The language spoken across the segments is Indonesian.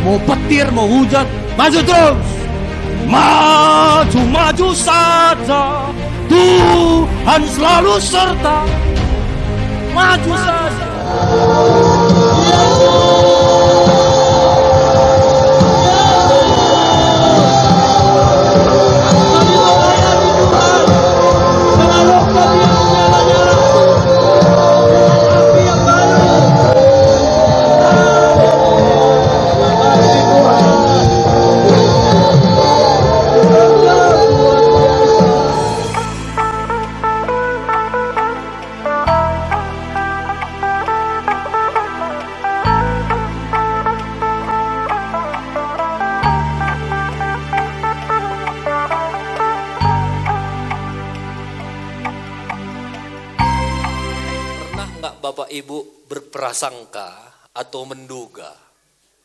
Mau petir, mau hujan, maju terus. Maju, maju saja. Tuhan selalu serta. Maju saja. Bapak Ibu berprasangka atau menduga?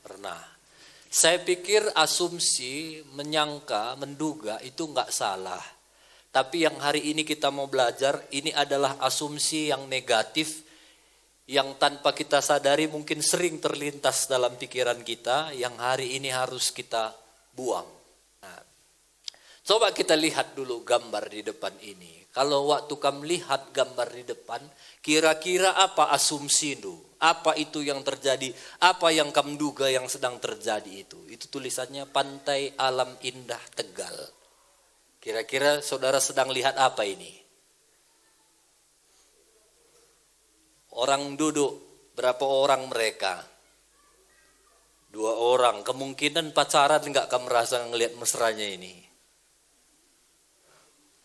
Pernah. Saya pikir asumsi, menyangka, menduga itu enggak salah. Tapi yang hari ini kita mau belajar, ini adalah asumsi yang negatif, yang tanpa kita sadari mungkin sering terlintas dalam pikiran kita, yang hari ini harus kita buang. Nah, coba kita lihat dulu gambar di depan ini. Kalau waktu kamu lihat gambar di depan, kira-kira apa asumsi itu? Apa itu yang terjadi? Apa yang kamu duga yang sedang terjadi itu? Itu tulisannya Pantai Alam Indah Tegal. Kira-kira saudara sedang lihat apa ini? Orang duduk, berapa orang mereka? 2 orang, kemungkinan pacaran enggak kamu merasa ngelihat mesranya ini?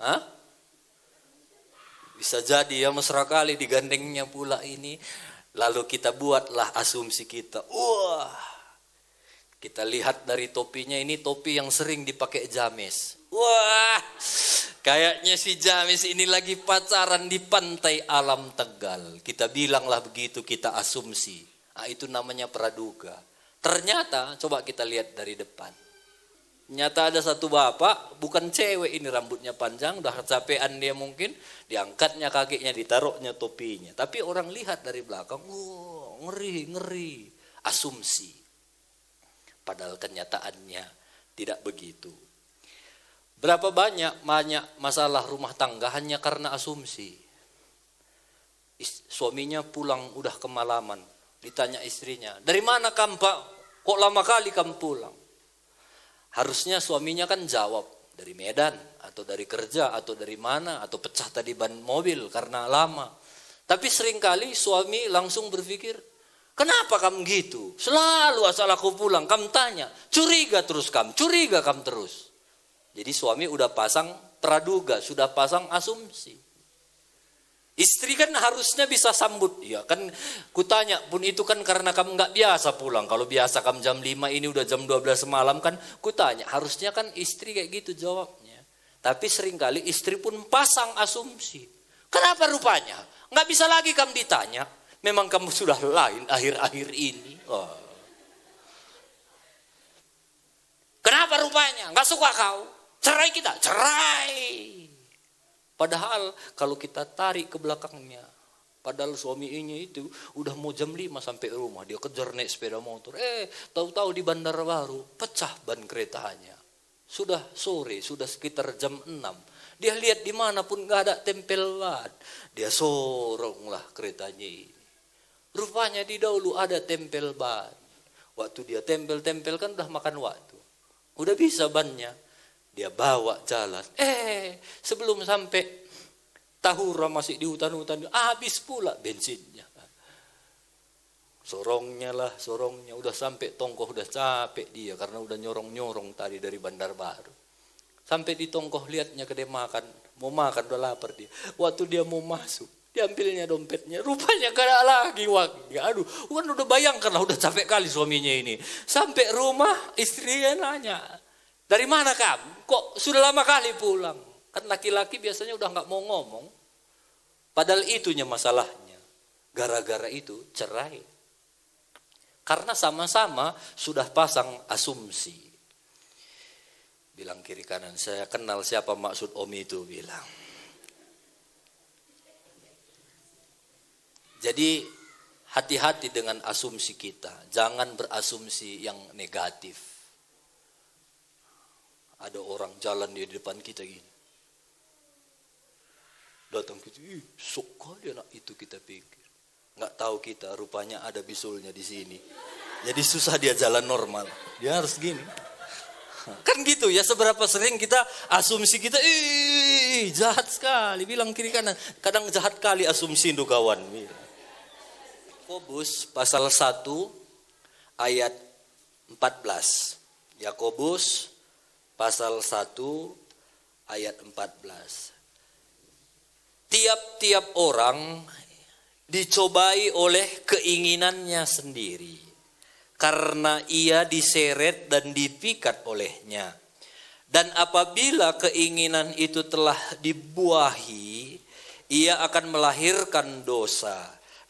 Hah? Bisa jadi ya, mesra kali digandengnya pula ini. Lalu kita buatlah asumsi kita. Wah, kita lihat dari topinya, ini topi yang sering dipakai James. Wah, kayaknya si James ini lagi pacaran di Pantai Alam Tegal. Kita bilanglah begitu, kita asumsi. Nah, itu namanya praduga. Ternyata coba kita lihat dari depan. Nyata ada satu bapak, bukan cewek ini, rambutnya panjang, udah kecapean dia mungkin, diangkatnya kakinya, ditaruhnya topinya. Tapi orang lihat dari belakang, ngeri, asumsi. Padahal kenyataannya tidak begitu. Berapa banyak masalah rumah tangga hanya karena asumsi. Suaminya pulang udah kemalaman, ditanya istrinya, dari mana kamu Pak? Kok lama kali kamu pulang? Harusnya suaminya kan jawab, dari Medan, atau dari kerja, atau dari mana, atau pecah tadi ban mobil karena lama. Tapi seringkali suami langsung berpikir, kenapa kamu gitu? Selalu asal aku pulang, kamu tanya, curiga kamu terus. Jadi suami udah pasang praduga, sudah pasang asumsi. Istri kan harusnya bisa sambut, ya kan kutanya pun itu kan karena kamu nggak biasa pulang. Kalau biasa kamu jam 5 ini udah jam 12 malam kan kutanya. Harusnya kan istri kayak gitu jawabnya. Tapi seringkali istri pun pasang asumsi. Kenapa rupanya? Nggak bisa lagi kamu ditanya. Memang kamu sudah lain akhir-akhir ini. Oh. Kenapa rupanya? Nggak suka kau? Cerai kita, cerai. Padahal kalau kita tarik ke belakangnya, padahal suaminya itu udah mau jam 5 sampai rumah, dia kejar naik sepeda motor. Tahu-tahu di Bandar Baru pecah ban keretanya. Sudah sore, sudah sekitar jam 6. Dia lihat dimanapun gak ada tempel ban. Dia soronglah keretanya ini. Rupanya di dahulu ada tempel ban. Waktu dia tempel-tempel kan udah makan waktu. Udah bisa bannya. Dia bawa jalan. Sebelum sampai Tahura masih di hutan-hutan, habis pula bensinnya. Sorongnya. Udah sampai Tongkoh, udah capek dia karena udah nyorong-nyorong tadi dari Bandar Baru. Sampai di Tongkoh lihatnya kedai makan. Mau makan, udah lapar dia. Waktu dia mau masuk, diambilnya dompetnya. Rupanya gak ada lagi uangnya. Aduh, kan udah bayangkan lah, udah capek kali suaminya ini. Sampai rumah istrinya nanya, dari mana kamu? Kok sudah lama kali pulang? Kan laki-laki biasanya udah gak mau ngomong. Padahal itunya masalahnya. Gara-gara itu cerai. Karena sama-sama sudah pasang asumsi. Bilang kiri kanan, saya kenal siapa maksud Om itu, bilang. Jadi hati-hati dengan asumsi kita. Jangan berasumsi yang negatif. Ada orang jalan di depan kita gini. Datang kita, sok kali anak itu, kita pikir. Nggak tahu kita, rupanya ada bisulnya di sini. Jadi susah dia jalan normal. Dia harus gini. Kan gitu ya, seberapa sering kita asumsi kita, jahat sekali, bilang kiri kanan. Kadang jahat kali asumsi itu kawan. Yakobus pasal 1 ayat 14. Yakobus pasal 1 ayat 14. Tiap-tiap orang dicobai oleh keinginannya sendiri, karena ia diseret dan dipikat olehnya. Dan apabila keinginan itu telah dibuahi, ia akan melahirkan dosa.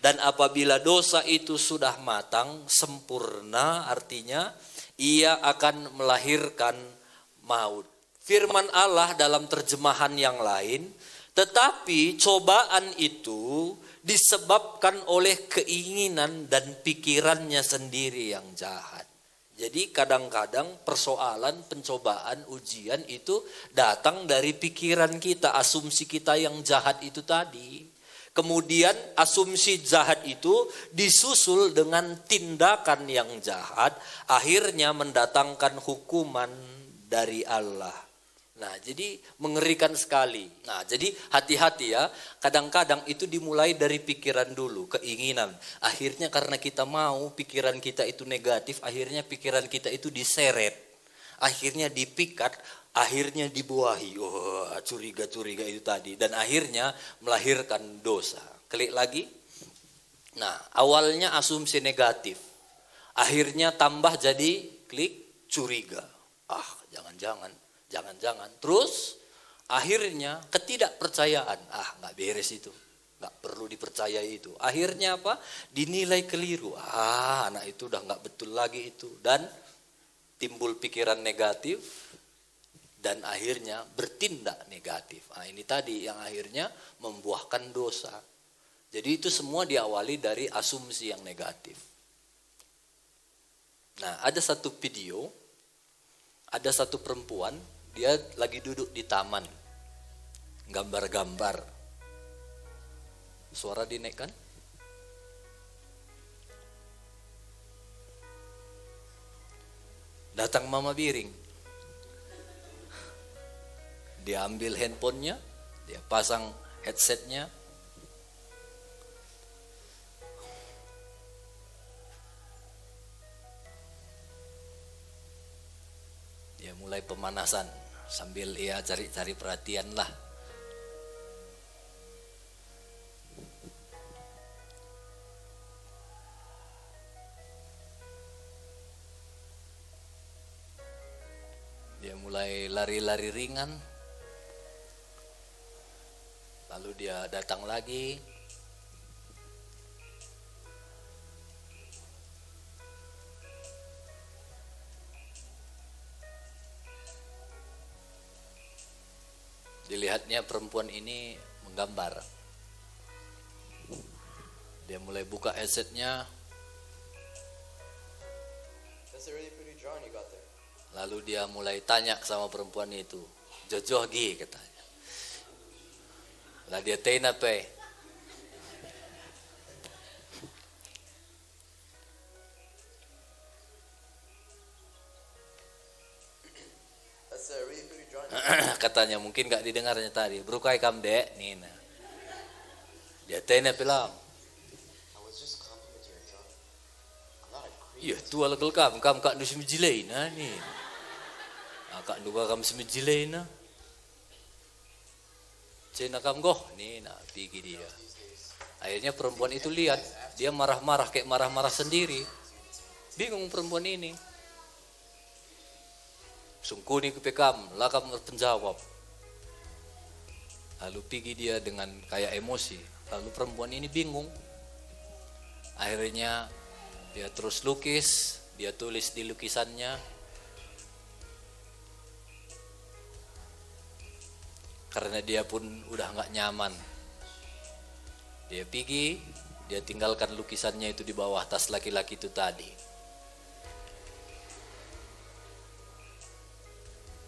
Dan apabila dosa itu sudah matang, sempurna, artinya ia akan melahirkan maut. Firman Allah dalam terjemahan yang lain, tetapi cobaan itu disebabkan oleh keinginan dan pikirannya sendiri yang jahat. Jadi kadang-kadang persoalan, pencobaan, ujian itu datang dari pikiran kita, asumsi kita yang jahat itu tadi. Kemudian asumsi jahat itu disusul dengan tindakan yang jahat, akhirnya mendatangkan hukuman dari Allah. Nah, jadi mengerikan sekali. Nah, jadi hati-hati ya. Kadang-kadang itu dimulai dari pikiran dulu, keinginan. Akhirnya karena kita mau pikiran kita itu negatif, akhirnya pikiran kita itu diseret. Akhirnya dipikat, akhirnya dibuahi. Oh, curiga-curiga itu tadi. Dan akhirnya melahirkan dosa. Klik lagi. Nah, awalnya asumsi negatif. Akhirnya tambah jadi klik curiga. Jangan-jangan. Terus akhirnya ketidakpercayaan. Nggak beres itu. Nggak perlu dipercayai itu. Akhirnya apa? Dinilai keliru. Anak itu udah nggak betul lagi itu. Dan timbul pikiran negatif. Dan akhirnya bertindak negatif. Ini tadi yang akhirnya membuahkan dosa. Jadi itu semua diawali dari asumsi yang negatif. Nah, ada satu video. Ada satu perempuan. Dia lagi duduk di taman, gambar-gambar. Suara dinaikkan. Datang Mama Biring. Dia ambil handphonenya, dia pasang headsetnya. Dia mulai pemanasan. Sambil ia cari-cari perhatian lah. Dia mulai lari-lari ringan. Lalu dia datang lagi. Dilihatnya perempuan ini menggambar. Dia mulai buka headsetnya. Lalu dia mulai tanya sama perempuan itu. Jojoh gi katanya. Lah dia tanya apa? Katanya mungkin gak didengarnya tadi. Berukai kam dek Nina. Dia tanya bilang. Iya tu alagal kam kak nu semijilay na ni. Kak nu kam semijilay na. Cina kam goh Nina pergi dia. Akhirnya perempuan itu lihat dia marah-marah kayak marah-marah sendiri. Bingung perempuan ini. Sungkuni ke pekam, lakam penjawab. Lalu pergi dia dengan kayak emosi. Lalu perempuan ini bingung. Akhirnya dia terus lukis, dia tulis di lukisannya. Karena dia pun udah gak nyaman. Dia pergi, Dia tinggalkan lukisannya itu di bawah tas laki-laki itu tadi.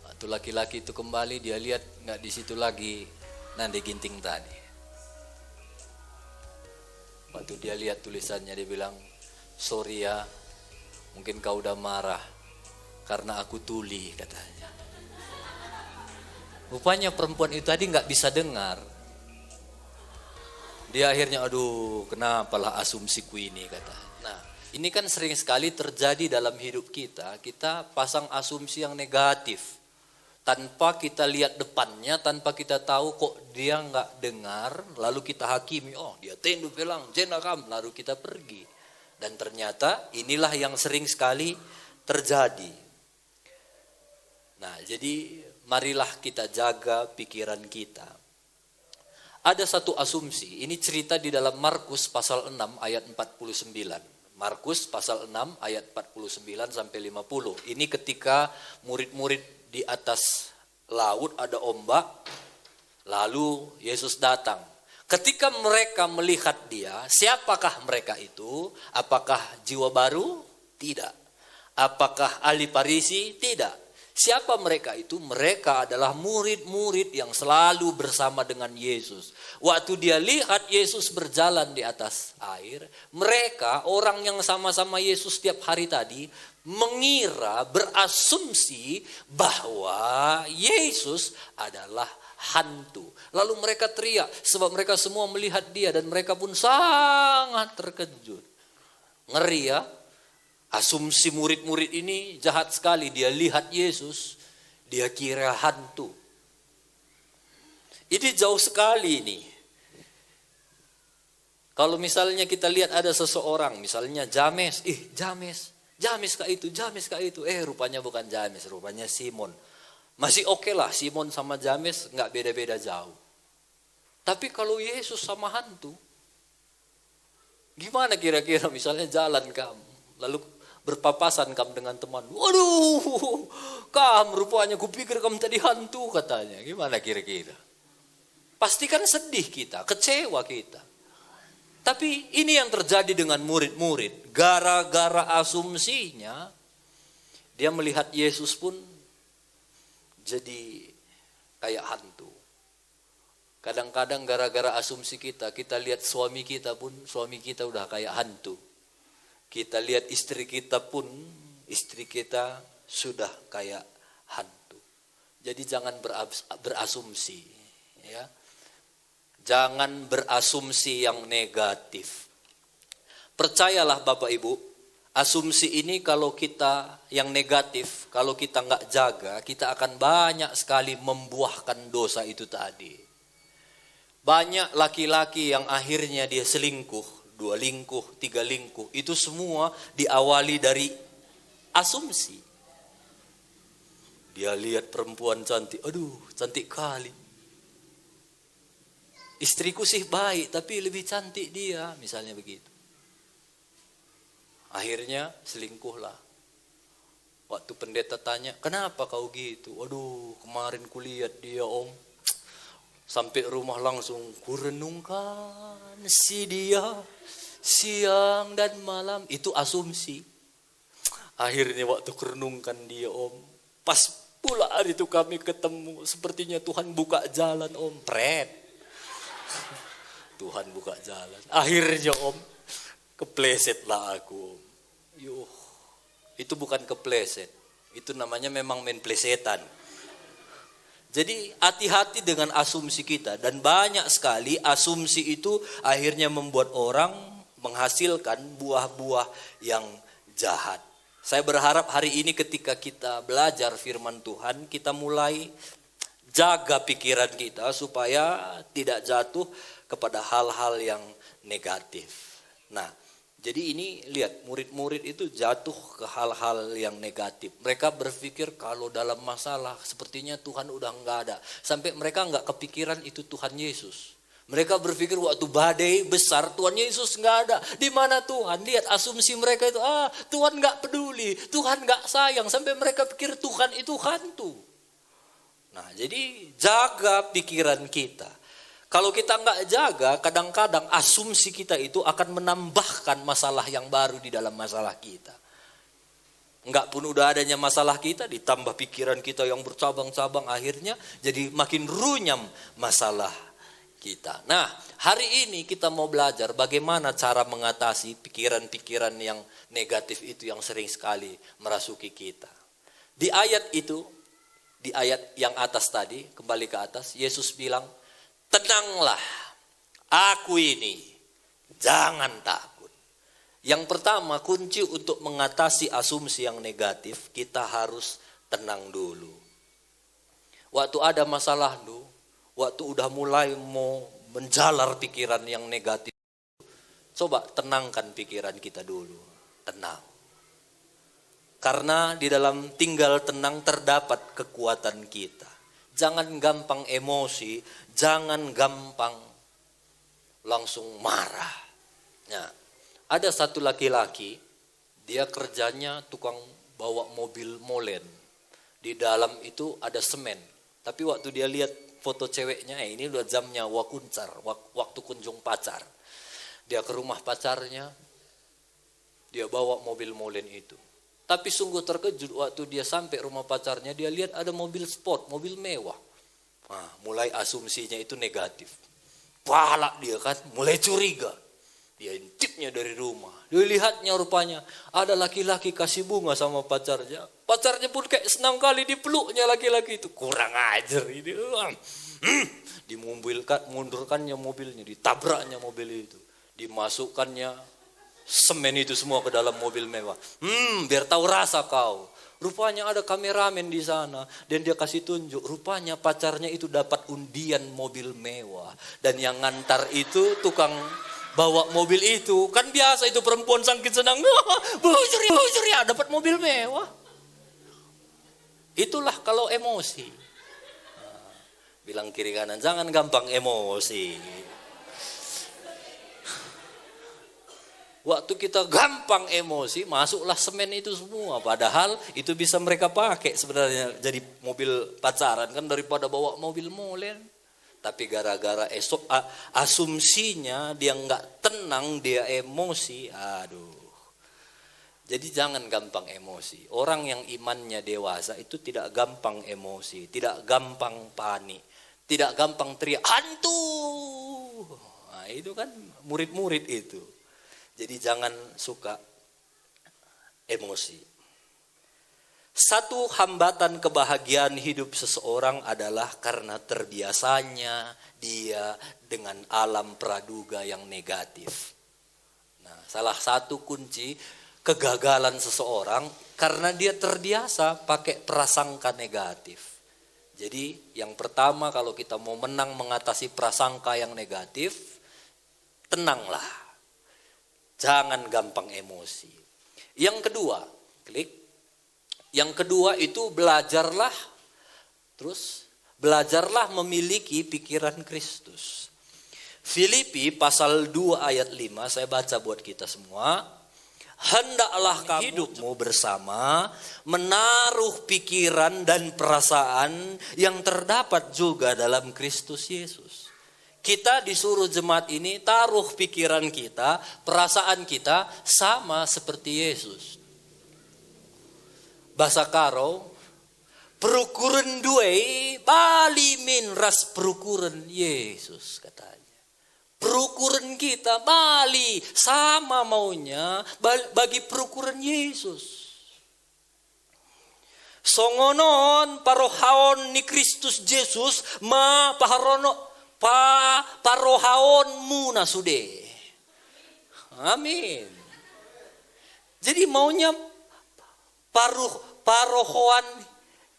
Waktu laki-laki itu kembali, dia lihat nggak di situ lagi Nande Ginting tadi. Waktu dia lihat tulisannya, dia bilang, sorry ya, mungkin kau udah marah karena aku tuli, katanya. Rupanya perempuan itu tadi nggak bisa dengar. Dia akhirnya, aduh, kenapalah asumsiku ini, kata. Nah, ini kan sering sekali terjadi dalam hidup kita. Kita pasang asumsi yang negatif. Tanpa kita lihat depannya, tanpa kita tahu kok dia nggak dengar, lalu kita hakimi, oh dia tendu bilang, jenakam, lalu kita pergi. Dan ternyata inilah yang sering sekali terjadi. Nah, jadi marilah kita jaga pikiran kita. Ada satu asumsi, ini cerita di dalam Markus pasal 6 ayat 49. Markus pasal 6 ayat 49 sampai 50. Ini ketika murid-murid di atas laut ada ombak, lalu Yesus datang. Ketika mereka melihat dia, siapakah mereka itu? Apakah jiwa baru? Tidak. Apakah ahli Farisi? Tidak. Siapa mereka itu? Mereka adalah murid-murid yang selalu bersama dengan Yesus. Waktu dia lihat Yesus berjalan di atas air, mereka, orang yang sama-sama Yesus setiap hari tadi, mengira, berasumsi bahwa Yesus adalah hantu. Lalu mereka teriak, sebab mereka semua melihat dia dan mereka pun sangat terkejut. Ngeri ya? Asumsi murid-murid ini jahat sekali. Dia lihat Yesus, dia kira hantu. Ini jauh sekali ini. Kalau misalnya kita lihat ada seseorang, misalnya James, James kah itu, rupanya bukan James, rupanya Simon. Masih oke lah, Simon sama James nggak beda-beda jauh. Tapi kalau Yesus sama hantu, gimana kira-kira misalnya jalan kamu, lalu berpapasan kamu dengan teman. Waduh, kamu rupanya kupikir kamu tadi hantu, katanya. Gimana kira-kira? Pasti kan sedih kita, kecewa kita. Tapi ini yang terjadi dengan murid-murid. Gara-gara asumsinya, dia melihat Yesus pun jadi kayak hantu. Kadang-kadang gara-gara asumsi kita lihat suami kita pun, suami kita udah kayak hantu. Kita lihat istri kita pun, istri kita sudah kayak hantu. Jadi jangan berasumsi, ya. Jangan berasumsi yang negatif. Percayalah Bapak Ibu, asumsi ini kalau kita yang negatif, kalau kita nggak jaga, kita akan banyak sekali membuahkan dosa itu tadi. Banyak laki-laki yang akhirnya dia selingkuh, 2 lingkuh, 3 lingkuh, itu semua diawali dari asumsi. Dia lihat perempuan cantik, aduh cantik kali. Istriku sih baik, tapi lebih cantik dia, misalnya begitu. Akhirnya selingkuhlah. Waktu pendeta tanya, kenapa kau gitu? Aduh, kemarin kulihat dia om. Sampai rumah langsung kurenungkan si dia siang dan malam. Itu asumsi. Akhirnya waktu kurenungkan dia om. Pas pula hari itu kami ketemu. Sepertinya Tuhan buka jalan om. Pret. Tuhan buka jalan. Akhirnya om. Keplesetlah aku om. Yuh. Itu bukan kepleset. Itu namanya memang main plesetan. Jadi hati-hati dengan asumsi kita. Dan banyak sekali asumsi itu akhirnya membuat orang menghasilkan buah-buah yang jahat. Saya berharap hari ini ketika kita belajar firman Tuhan, kita mulai jaga pikiran kita supaya tidak jatuh kepada hal-hal yang negatif. Nah, jadi ini lihat murid-murid itu jatuh ke hal-hal yang negatif. Mereka berpikir kalau dalam masalah sepertinya Tuhan udah enggak ada. Sampai mereka enggak kepikiran itu Tuhan Yesus. Mereka berpikir waktu badai besar Tuhan Yesus enggak ada. Di mana Tuhan? Lihat asumsi mereka itu, Tuhan enggak peduli, Tuhan enggak sayang. Sampai mereka pikir Tuhan itu hantu. Nah, jadi jaga pikiran kita. Kalau kita nggak jaga, kadang-kadang asumsi kita itu akan menambahkan masalah yang baru di dalam masalah kita. Enggak pun udah adanya masalah kita, ditambah pikiran kita yang bercabang-cabang, akhirnya jadi makin runyam masalah kita. Nah, hari ini kita mau belajar bagaimana cara mengatasi pikiran-pikiran yang negatif itu yang sering sekali merasuki kita. Di ayat itu, di ayat yang atas tadi, kembali ke atas, Yesus bilang, tenanglah, aku ini, jangan takut. Yang pertama, kunci untuk mengatasi asumsi yang negatif, kita harus tenang dulu. Waktu ada masalah dulu, waktu udah mulai mau menjalar pikiran yang negatif, coba tenangkan pikiran kita dulu, tenang. Karena di dalam tinggal tenang terdapat kekuatan kita. Jangan gampang emosi, jangan gampang langsung marah. Nah, ada satu laki-laki, dia kerjanya tukang bawa mobil molen. Di dalam itu ada semen. Tapi waktu dia lihat foto ceweknya, ini udah jamnya wakuncar, waktu kunjung pacar. Dia ke rumah pacarnya, dia bawa mobil molen itu. Tapi sungguh terkejut waktu dia sampai rumah pacarnya, dia lihat ada mobil sport, mobil mewah. Nah, mulai asumsinya itu negatif. Palak dia kan, mulai curiga. Dia intipnya dari rumah. Dia lihatnya rupanya ada laki-laki kasih bunga sama pacarnya. Pacarnya pun kayak senang kali dipeluknya laki-laki itu. Kurang ajar ini. Dimundurkannya mobilnya, ditabraknya mobil itu. Dimasukkannya semen itu semua ke dalam mobil mewah. Biar tahu rasa kau. Rupanya ada kameramen di sana dan dia kasih tunjuk. Rupanya pacarnya itu dapat undian mobil mewah dan yang ngantar itu tukang bawa mobil itu. Kan biasa itu perempuan saking senang, bujur ya dapat mobil mewah. Itulah kalau emosi. Bilang kiri kanan, jangan gampang emosi. Waktu kita gampang emosi, masuklah semen itu semua. Padahal itu bisa mereka pakai sebenarnya jadi mobil pacaran kan daripada bawa mobil molen. Tapi gara-gara asumsinya dia nggak tenang, dia emosi. Aduh. Jadi jangan gampang emosi. Orang yang imannya dewasa itu tidak gampang emosi, tidak gampang panik, tidak gampang teriak hantu. Nah, itu kan murid-murid itu. Jadi jangan suka emosi. Satu hambatan kebahagiaan hidup seseorang adalah karena terbiasanya dia dengan alam praduga yang negatif. Nah, salah satu kunci kegagalan seseorang karena dia terbiasa pakai prasangka negatif. Jadi yang pertama kalau kita mau menang mengatasi prasangka yang negatif, tenanglah. Jangan gampang emosi. Yang kedua, klik. Yang kedua itu belajarlah memiliki pikiran Kristus. Filipi pasal 2 ayat 5, saya baca buat kita semua. Hendaklah kamu hidupmu bersama, menaruh pikiran dan perasaan yang terdapat juga dalam Kristus Yesus. Kita disuruh jemaat ini taruh pikiran kita, perasaan kita sama seperti Yesus. Bahasa Karo, perukuran duai balimin ras perukuran Yesus katanya. Perukuran kita bali sama maunya bagi perukuran Yesus. Songonon parohaon ni Kristus Yesus ma paharono parohaon muna sude. Amin. Jadi maunya parohoan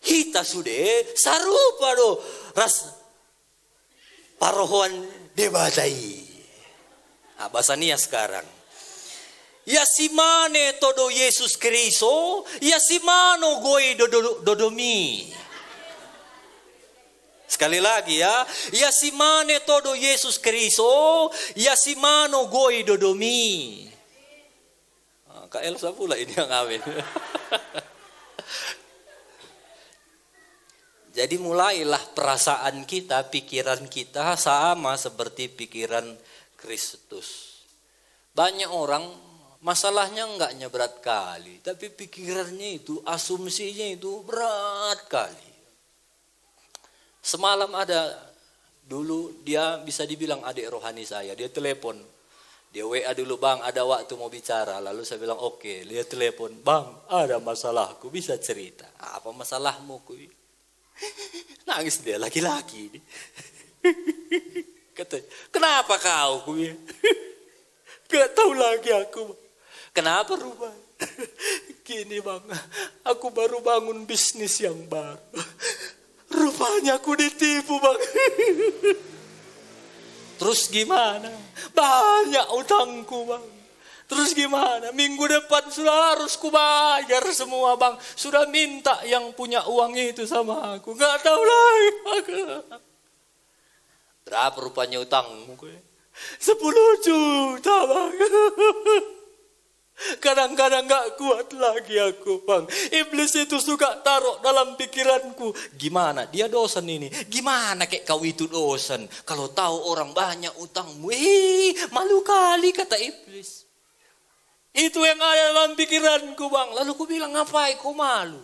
hita sude sarupa do ras parohoan debatai. Bahasa Nia sekarang. Yasimane todo Yesus Kristo, yasimano goy dodomi. Sekali lagi ya, yasimane todo Yesus Kristo, yasimano goy dodomi. Kak Elsa pula ini yang amin. Jadi mulailah perasaan kita, pikiran kita sama seperti pikiran Kristus. Banyak orang masalahnya enggaknya berat kali, tapi pikirannya itu, asumsinya itu berat kali. Semalam ada, dulu dia bisa dibilang adik rohani saya, dia telepon. Dia WA dulu, bang ada waktu mau bicara. Lalu saya bilang oke. Dia telepon, bang ada masalahku, bisa cerita. Apa masalahmu? Nangis dia, laki-laki. Kata, kenapa kau? Gak tahu lagi aku. Kenapa rubah? Gini bang, aku baru bangun bisnis yang baru. Rupanya aku ditipu bang. Terus gimana? Banyak utangku bang. Terus gimana? Minggu depan sudah harus kubayar semua bang. Sudah minta yang punya uang itu sama aku. Gak tahu lagi. Berapa rupanya utangmu? 10 juta bang. Kadang-kadang gak kuat lagi aku bang. Iblis itu suka taruh dalam pikiranku. Gimana? Dia dosen ini. Gimana kayak kau itu dosen? Kalau tahu orang banyak utangmu. Malu kali kata iblis. Itu yang ada dalam pikiranku bang. Lalu ku bilang ngapain kau malu?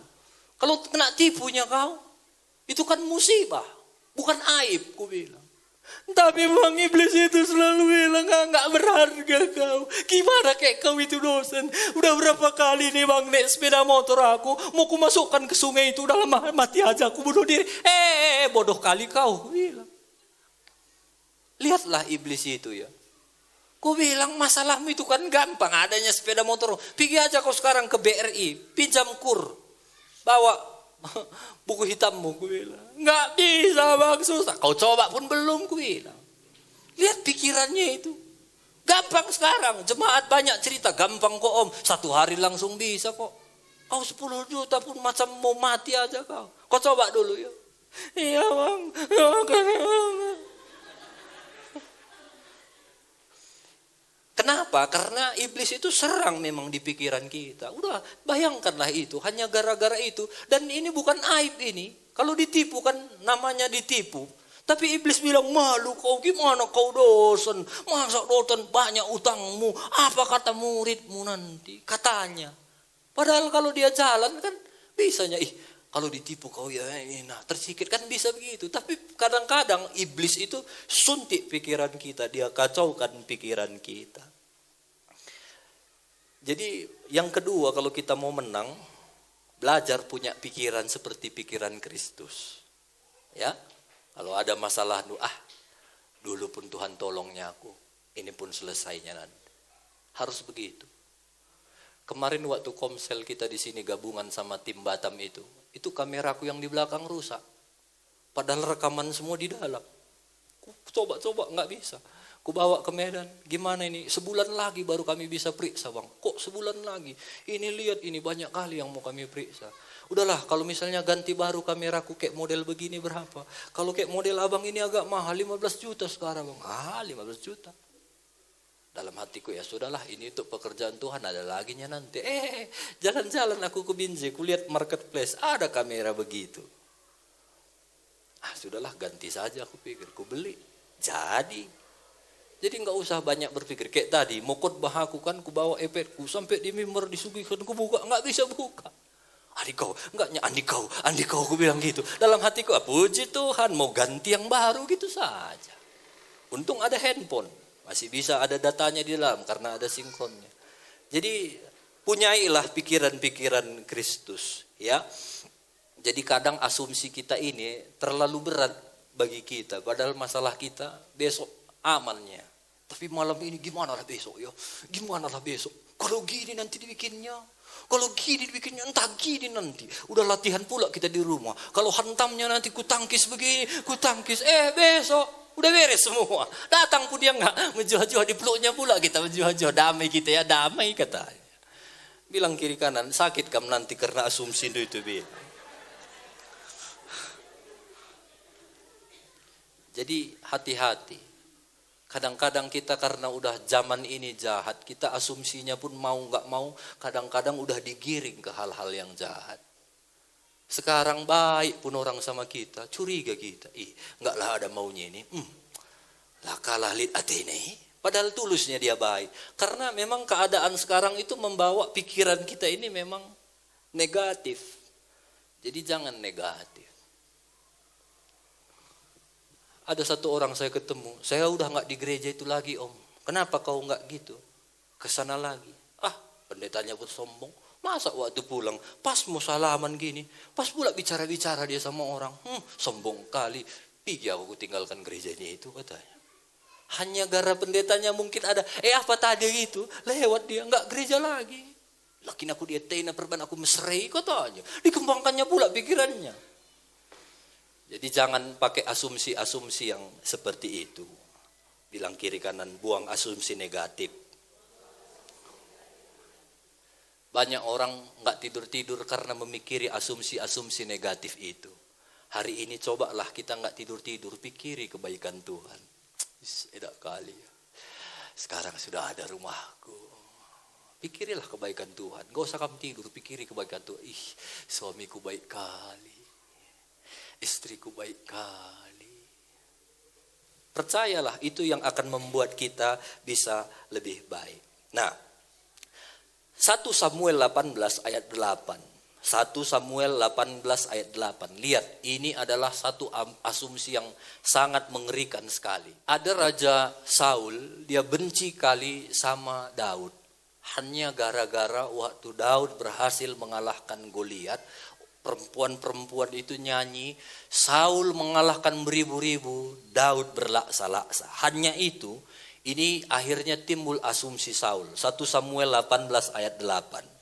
Kalau kena tipunya kau. Itu kan musibah. Bukan aib ku bilang. Tapi bang iblis itu selalu bilang gak berharga kau. Gimana kayak kau itu dosen. Udah berapa kali nih bang naik sepeda motor aku. Mau ku masukkan ke sungai itu dalam mati aja aku bunuh diri. Bodoh kali kau. Bilang. Lihatlah iblis itu ya. Ku bilang masalahmu itu kan gampang. Adanya sepeda motor. Pergi aja kau sekarang ke BRI. Pinjam kur. Bawa buku hitammu, ku bilang. Nggak bisa bang, susah. Kau coba pun belum, ku bilang. Lihat pikirannya itu. Gampang sekarang. Jemaat banyak cerita. Gampang kok om. 1 hari langsung bisa kok. Kau 10 juta pun macam mau mati aja kau. Kau coba dulu ya. Iya bang. Kenapa? Karena iblis itu serang memang di pikiran kita. Udah bayangkanlah itu. Hanya gara-gara itu. Dan ini bukan aib ini. Kalau ditipu kan namanya ditipu. Tapi iblis bilang malu kau. Gimana kau dosen? Masa dosen banyak utangmu? Apa kata muridmu nanti? Katanya. Padahal kalau dia jalan kan bisanya. Kalau ditipu kau ya nah tersikit kan bisa begitu. Tapi kadang-kadang iblis itu suntik pikiran kita. Dia kacaukan pikiran kita. Jadi yang kedua kalau kita mau menang, belajar punya pikiran seperti pikiran Kristus. Ya, kalau ada masalah, dulu pun Tuhan tolongnya aku, ini pun selesainya nanti. Harus begitu. Kemarin waktu komsel kita di sini gabungan sama tim Batam itu kameraku yang di belakang rusak. Padahal rekaman semua di dalam. Coba nggak bisa. Ku bawa ke Medan, gimana ini? Sebulan lagi baru kami bisa periksa bang. Kok sebulan lagi? Ini lihat ini banyak kali yang mau kami periksa. Udahlah kalau misalnya ganti baru kameraku kayak model begini berapa? Kalau kayak model abang ini agak mahal 15 juta sekarang bang. 15 juta. Dalam hatiku ya sudahlah ini untuk pekerjaan Tuhan ada laginya nanti. Jalan-jalan aku ke Binjai, ku lihat marketplace ada kamera begitu. Sudahlah ganti saja aku pikir, ku beli. Jadi nggak usah banyak berpikir. Kayak tadi, mau khotbah aku kan, ku bawa iPadku sampai di mimbar disuguhkan, ku buka, nggak bisa buka. Andi kau, ku bilang gitu. Dalam hatiku, puji Tuhan, mau ganti yang baru gitu saja. Untung ada handphone, masih bisa ada datanya di dalam karena ada sinkronnya. Jadi punyailah pikiran-pikiran Kristus, ya. Jadi kadang asumsi kita ini terlalu berat bagi kita. Padahal masalah kita besok amannya. Tapi malam ini gimana lah besok ya? Gimana lah besok? Kalau gini nanti dibikinnya. Kalau gini dibikinnya entah gini nanti. Udah latihan pula kita di rumah. Kalau hantamnya nanti ku tangkis begini, ku tangkis. Besok udah beres semua. Datang pun dia enggak menjual-jual di peluknya pula kita menjual-jual. Damai kita ya, damai katanya. Bilang kiri kanan, sakit kamu nanti karena asumsi itu. Jadi hati-hati. Kadang-kadang kita karena udah zaman ini jahat, kita asumsinya pun mau gak mau, kadang-kadang udah digiring ke hal-hal yang jahat. Sekarang baik pun orang sama kita, curiga kita. Enggak lah ada maunya ini. Lah kalah lid Athene. Padahal tulusnya dia baik. Karena memang keadaan sekarang itu membawa pikiran kita ini memang negatif. Jadi jangan negatif. Ada satu orang saya ketemu, saya udah nggak di gereja itu lagi om. Kenapa kau nggak gitu? Kesana lagi. Pendetanya pun sombong. Masa waktu pulang, pas mau salaman gini, pas pula bicara-bicara dia sama orang. Sombong kali. Pergi aku tinggalkan gerejanya itu katanya. Hanya gara pendetanya mungkin ada, apa tadi gitu, lewat dia, nggak gereja lagi. Lakin aku dia tena perban aku mesrei katanya. Dikembangkannya pula pikirannya. Jadi jangan pakai asumsi-asumsi yang seperti itu. Bilang kiri kanan, buang asumsi negatif. Banyak orang nggak tidur-tidur karena memikiri asumsi-asumsi negatif itu. Hari ini cobalah kita nggak tidur-tidur, pikiri kebaikan Tuhan. Edak kali. Sekarang sudah ada rumahku. Pikirilah kebaikan Tuhan. Gak usah kamu tidur, pikiri kebaikan Tuhan. Suamiku baik kali. Istriku baik kali. Percayalah, itu yang akan membuat kita bisa lebih baik. Nah, 1 Samuel 18 ayat 8. 1 Samuel 18 ayat 8. Lihat, ini adalah satu asumsi yang sangat mengerikan sekali. Ada Raja Saul, dia benci kali sama Daud. Hanya gara-gara waktu Daud berhasil mengalahkan Goliat, perempuan-perempuan itu nyanyi, Saul mengalahkan beribu-ribu, Daud berlaksa-laksa. Hanya itu, ini akhirnya timbul asumsi Saul. 1 Samuel 18 ayat 8.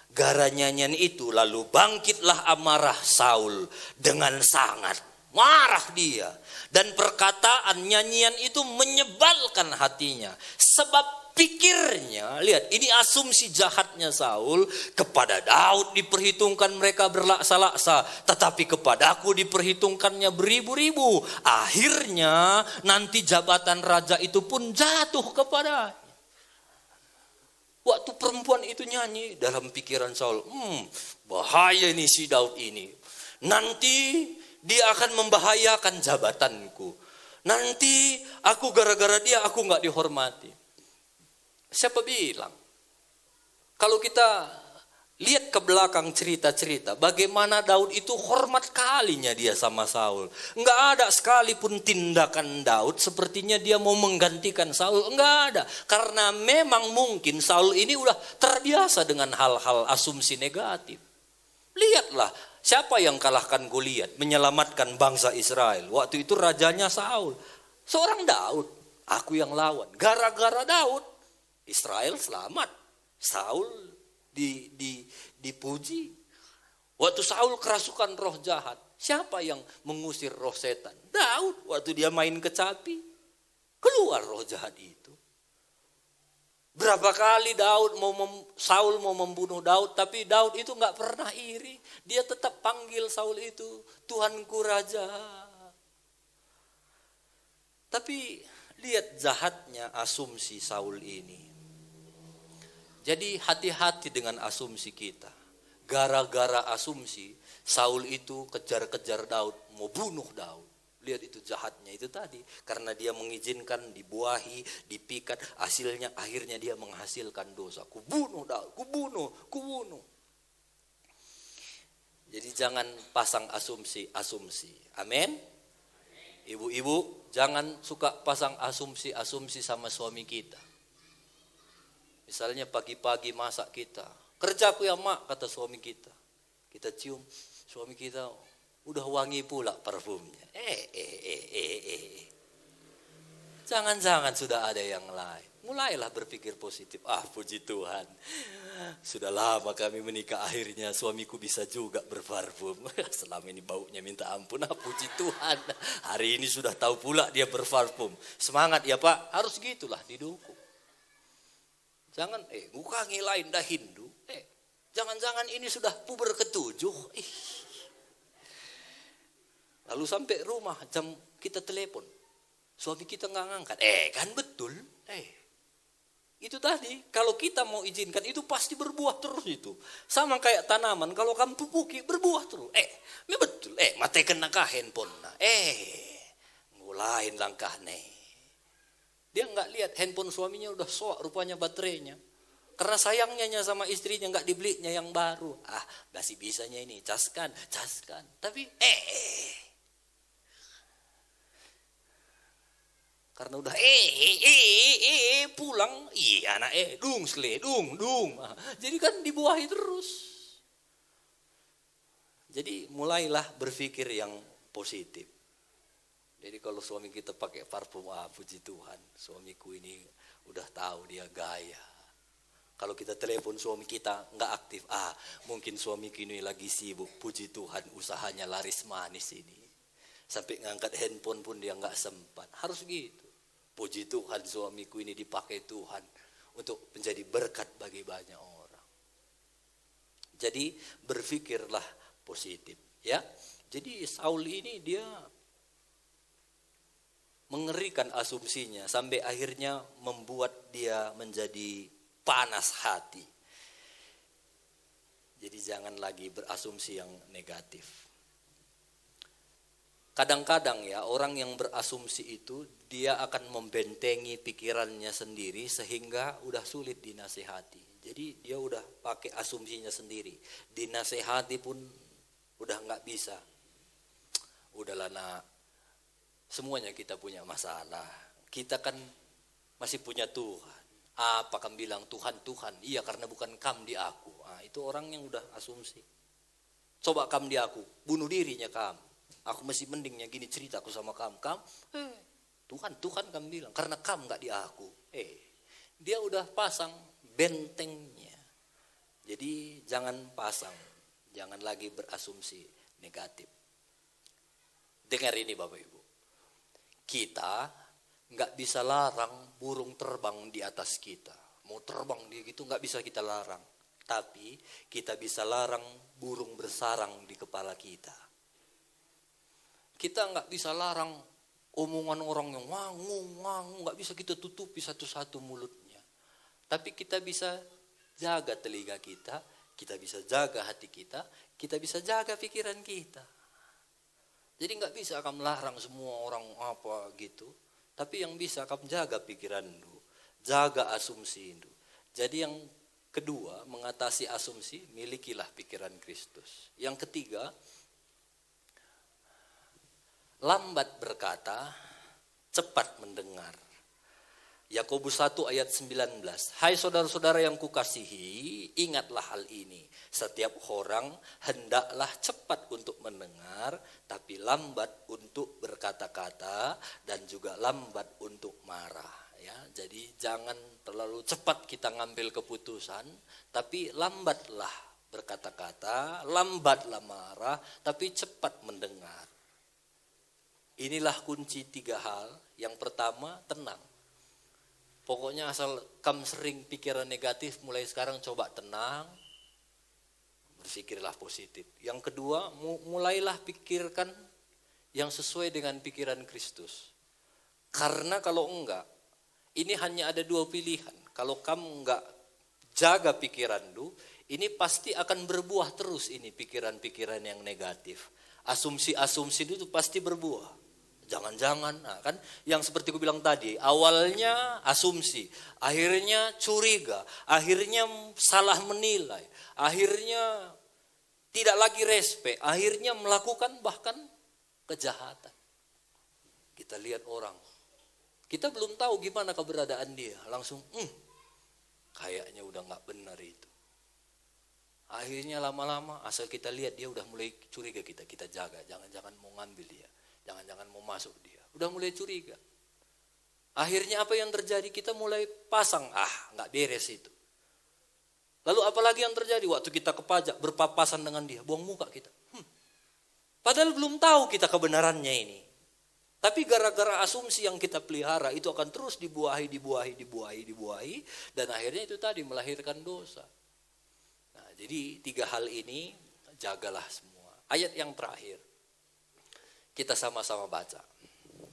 Gara nyanyian itu lalu bangkitlah amarah Saul dengan sangat. Marah dia. Dan perkataan nyanyian itu menyebalkan hatinya. Sebab pikirnya, lihat ini asumsi jahatnya Saul, kepada Daud diperhitungkan mereka berlaksa-laksa, tetapi kepadaku diperhitungkannya beribu-ribu. Akhirnya nanti jabatan raja itu pun jatuh kepada. Waktu perempuan itu nyanyi, dalam pikiran Saul, bahaya ini si Daud ini. Nanti dia akan membahayakan jabatanku. Nanti aku gara-gara dia aku nggak dihormati. Siapa bilang? Kalau kita lihat ke belakang cerita-cerita, bagaimana Daud itu hormat kalinya dia sama Saul. Enggak ada sekalipun tindakan Daud sepertinya dia mau menggantikan Saul. Enggak ada. Karena memang mungkin Saul ini udah terbiasa dengan hal-hal asumsi negatif. Lihatlah, siapa yang kalahkan Goliat, menyelamatkan bangsa Israel. Waktu itu rajanya Saul. Seorang Daud, aku yang lawan. Gara-gara Daud, Israel selamat. Saul dipuji. Waktu Saul kerasukan roh jahat, siapa yang mengusir roh setan? Daud. Waktu dia main kecapi, keluar roh jahat itu. Berapa kali Saul mau membunuh Daud, tapi Daud itu nggak pernah iri. Dia tetap panggil Saul itu Tuhanku Raja. Tapi lihat jahatnya asumsi Saul ini. Jadi hati-hati dengan asumsi kita. Gara-gara asumsi, Saul itu kejar-kejar Daud, mau bunuh Daud. Lihat itu jahatnya itu tadi. Karena dia mengizinkan dibuahi, dipikat, akhirnya dia menghasilkan dosa. Kubunuh Daud, kubunuh. Jadi jangan pasang asumsi-asumsi. Amin. Ibu-ibu jangan suka pasang asumsi-asumsi sama suami kita. Misalnya pagi-pagi masak kita, kerjaku ya mak, kata suami kita. Kita cium, suami kita udah wangi pula parfumnya. Jangan-jangan sudah ada yang lain. Mulailah berpikir positif. Puji Tuhan. Sudah lama kami menikah, akhirnya suamiku bisa juga berparfum. Selama ini baunya minta ampun. Puji Tuhan. Hari ini sudah tahu pula dia berparfum. Semangat ya Pak. Harus gitulah didukung. Jangan, bukan lain dah Hindu. Jangan-jangan ini sudah puber ke-7. Lalu sampai rumah, jam kita telepon. Suami kita nggak ngangkat. Kan betul. Itu tadi, kalau kita mau izinkan itu pasti berbuah terus itu. Sama kayak tanaman, kalau kamu pupuki berbuah terus. Betul. Mate kena kah handphone. Ngulain langkah nih. Dia nggak lihat handphone suaminya udah soak rupanya baterainya. Karena sayangnya sama istrinya nggak dibelinya yang baru. Masih bisanya ini, caskan. Tapi karena udah pulang, anak dung. Jadi kan dibuahi terus. Jadi mulailah berpikir yang positif. Jadi kalau suami kita pakai parfum, puji Tuhan, suamiku ini udah tahu dia gaya. Kalau kita telepon suami kita nggak aktif, mungkin suamiku ini lagi sibuk, puji Tuhan usahanya laris manis ini. Sampai ngangkat handphone pun dia nggak sempat. Harus gitu. Puji Tuhan suamiku ini dipakai Tuhan untuk menjadi berkat bagi banyak orang. Jadi berpikirlah positif, ya. Jadi Saul ini dia mengerikan asumsinya sampai akhirnya membuat dia menjadi panas hati. Jadi jangan lagi berasumsi yang negatif. Kadang-kadang ya orang yang berasumsi itu dia akan membentengi pikirannya sendiri sehingga udah sulit dinasehati. Jadi dia udah pakai asumsinya sendiri. Dinasehati pun udah nggak bisa. Udahlah nak, semuanya kita punya masalah. Kita kan masih punya Tuhan. Apa kamu bilang Tuhan? Iya karena bukan kamu di aku. Itu orang yang udah asumsi. Coba kamu di aku, bunuh dirinya kamu. Aku masih mendingnya gini ceritaku sama kamu. Tuhan kamu bilang karena kamu nggak di aku. Dia udah pasang bentengnya. Jadi jangan lagi berasumsi negatif. Dengar ini Bapak Ibu, kita nggak bisa larang burung terbang di atas kita. Mau terbang dia gitu nggak bisa kita larang. Tapi kita bisa larang burung bersarang di kepala kita. Kita nggak bisa larang omongan orang yang wangung, nggak bisa kita tutupi satu-satu mulutnya. Tapi kita bisa jaga telinga kita bisa jaga hati kita bisa jaga pikiran kita. Jadi nggak bisa kamu larang semua orang apa gitu. Tapi yang bisa kamu jaga pikiran lu, jaga asumsi lu. Jadi yang kedua, mengatasi asumsi, milikilah pikiran Kristus. Yang ketiga, lambat berkata, cepat mendengar. Yakobus 1 ayat 19. Hai saudara-saudara yang kukasihi, ingatlah hal ini. Setiap orang hendaklah cepat untuk mendengar, tapi lambat untuk berkata-kata dan juga lambat untuk marah. Ya, jadi jangan terlalu cepat kita ngambil keputusan, tapi lambatlah berkata-kata, lambatlah marah, tapi cepat mendengar. Inilah kunci 3 hal. Yang pertama, tenang. Pokoknya asal kamu sering pikiran negatif, mulai sekarang coba tenang. Berpikirlah positif. Yang kedua, mulailah pikirkan yang sesuai dengan pikiran Kristus. Karena kalau enggak, ini hanya ada 2 pilihan. Kalau kamu enggak jaga pikiran lu, ini pasti akan berbuah terus ini pikiran-pikiran yang negatif. Asumsi-asumsi itu pasti berbuah. Jangan-jangan, kan yang seperti aku bilang tadi, awalnya asumsi, akhirnya curiga, akhirnya salah menilai, akhirnya tidak lagi respek, akhirnya melakukan bahkan kejahatan. Kita lihat orang, kita belum tahu gimana keberadaan dia, langsung kayaknya udah gak benar itu. Akhirnya lama-lama asal kita lihat dia udah mulai curiga, kita jaga, jangan-jangan mau ngambil dia. Jangan-jangan mau masuk dia. Udah mulai curiga. Akhirnya apa yang terjadi? Kita mulai pasang. Gak beres itu. Lalu apalagi yang terjadi? Waktu kita ke pajak berpapasan dengan dia. Buang muka kita. Padahal belum tahu kita kebenarannya ini. Tapi gara-gara asumsi yang kita pelihara itu akan terus dibuahi. Dan akhirnya itu tadi melahirkan dosa. Nah, jadi 3 hal ini jagalah semua. Ayat yang terakhir. Kita sama-sama baca.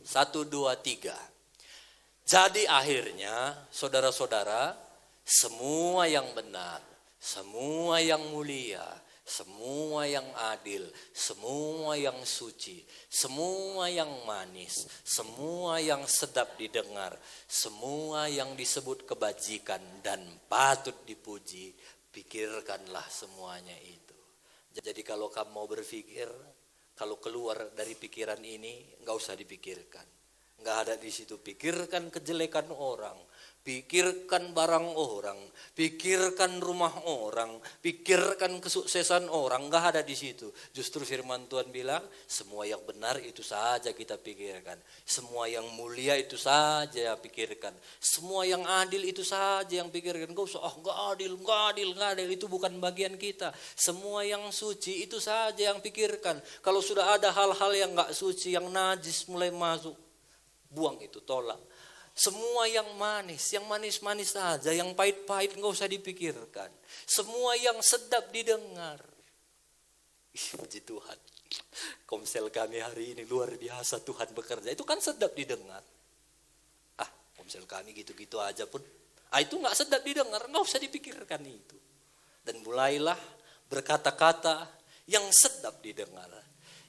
1, 2, 3. Jadi akhirnya saudara-saudara, semua yang benar, semua yang mulia, semua yang adil, semua yang suci, semua yang manis, semua yang sedap didengar, semua yang disebut kebajikan dan patut dipuji, pikirkanlah semuanya itu. Jadi kalau kamu mau berpikir, kalau keluar dari pikiran ini, nggak usah dipikirkan. Nggak ada di situ. Pikirkan kejelekan orang, pikirkan barang orang, pikirkan rumah orang, pikirkan kesuksesan orang. Nggak ada di situ. Justru firman Tuhan bilang, semua yang benar itu saja kita pikirkan. Semua yang mulia itu saja pikirkan. Semua yang adil itu saja yang pikirkan. Nggak usah, nggak adil. Itu bukan bagian kita. Semua yang suci itu saja yang pikirkan. Kalau sudah ada hal-hal yang nggak suci, yang najis mulai masuk, buang itu, tolak. Semua yang manis-manis saja, yang pahit-pahit nggak usah dipikirkan. Semua yang sedap didengar. Puji Tuhan. Komsel kami hari ini luar biasa, Tuhan bekerja. Itu kan sedap didengar. Komsel kami gitu-gitu aja pun. Itu nggak sedap didengar, nggak usah dipikirkan itu. Dan mulailah berkata-kata yang sedap didengar.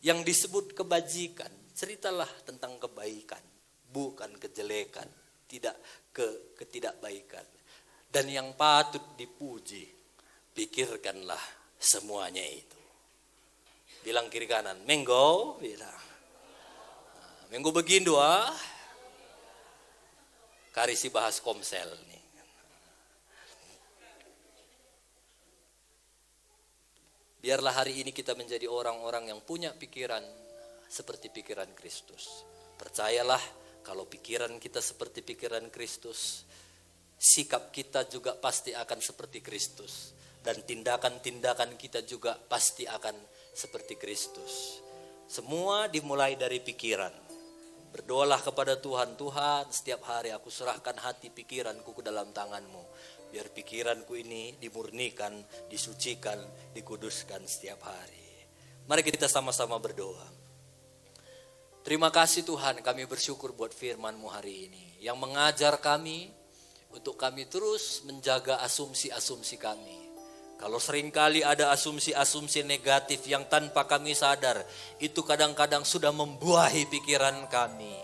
Yang disebut kebajikan, ceritalah tentang kebaikan. Bukan kejelekan, tidak ketidakbaikan. Dan yang patut dipuji, pikirkanlah semuanya itu. Bilang kiri kanan, Menggo, bilang. Menggo begin dua. Karisi bahas komsel nih. Biarlah hari ini kita menjadi orang-orang yang punya pikiran seperti pikiran Kristus. Percayalah, kalau pikiran kita seperti pikiran Kristus, sikap kita juga pasti akan seperti Kristus. Dan tindakan-tindakan kita juga pasti akan seperti Kristus. Semua dimulai dari pikiran. Berdoalah kepada Tuhan, Tuhan setiap hari aku serahkan hati pikiranku ke dalam tangan-Mu. Biar pikiranku ini dimurnikan, disucikan, dikuduskan setiap hari. Mari kita sama-sama berdoa. Terima kasih Tuhan, kami bersyukur buat firman-Mu hari ini. Yang mengajar kami untuk kami terus menjaga asumsi-asumsi kami. Kalau seringkali ada asumsi-asumsi negatif yang tanpa kami sadar, itu kadang-kadang sudah membuahi pikiran kami.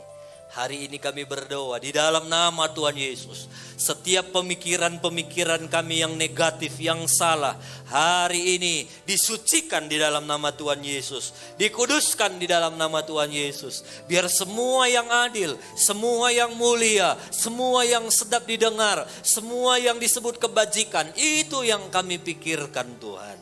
Hari ini kami berdoa di dalam nama Tuhan Yesus. Setiap pemikiran-pemikiran kami yang negatif, yang salah, hari ini disucikan di dalam nama Tuhan Yesus. Dikuduskan di dalam nama Tuhan Yesus. Biar semua yang adil, semua yang mulia, semua yang sedap didengar, semua yang disebut kebajikan, itu yang kami pikirkan Tuhan.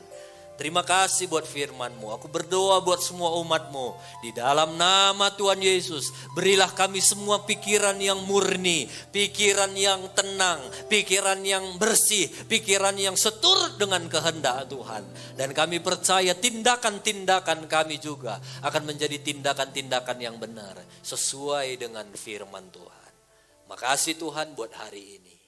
Terima kasih buat firman-Mu. Aku berdoa buat semua umat-Mu. Di dalam nama Tuhan Yesus, berilah kami semua pikiran yang murni, pikiran yang tenang, pikiran yang bersih, pikiran yang seturut dengan kehendak Tuhan. Dan kami percaya tindakan-tindakan kami juga akan menjadi tindakan-tindakan yang benar, sesuai dengan firman Tuhan. Makasih Tuhan buat hari ini.